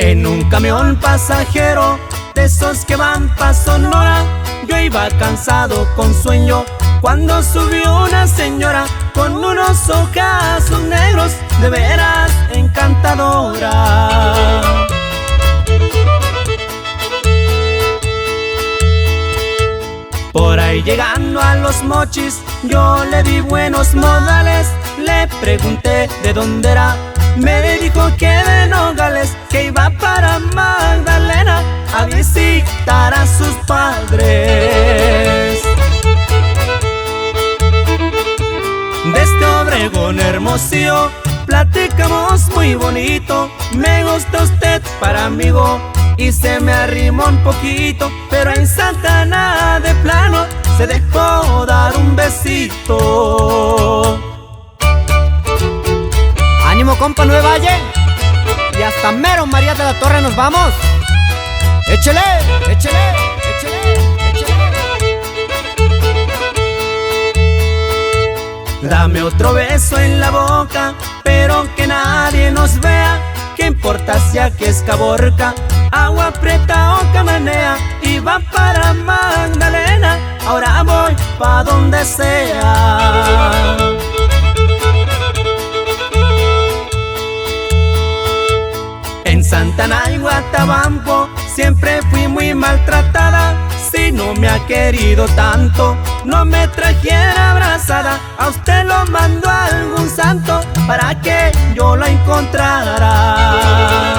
En un camión pasajero de esos que van pa' Sonora, yo iba cansado con sueño cuando subió una señora con unos ojazos negros de veras encantadora. Por ahí llegando a Los Mochis, yo le di buenos modales. Le pregunté de dónde era, me dijo que de Nogales, que iba para Magdalena a visitar a sus padres. Desde Obregón, Hermosillo, platicamos muy bonito. Me gusta usted para amigo y se me arrimó un poquito, pero en Santa Ana de plano se dejó dar un besito. ¡Ánimo, compa Nueva Valle! Y hasta mero María de la Torre nos vamos. ¡Échele, échele, échele, échele! Dame otro beso en la boca, pero que nadie nos vea. ¿Qué importa si aquí es Caborca, Agua Prieta o Cananea? Iba para Magdalena, ahora voy pa' donde sea. En Santa Ana y Guatabampo siempre fui muy maltratada. Si no me ha querido tanto, no me trajera abrazada. A usted lo mandó algún santo para que yo la encontrara.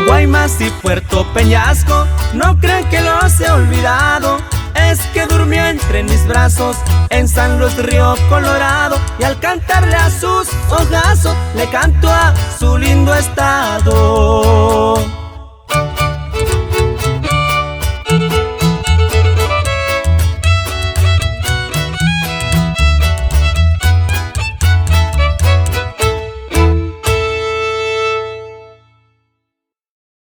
Guaymas y Puerto Peñasco, no crean que los he olvidado. Es que durmió entre mis brazos en San Luis Río Colorado, y al cantarle a sus ojazos le canto a su lindo estado.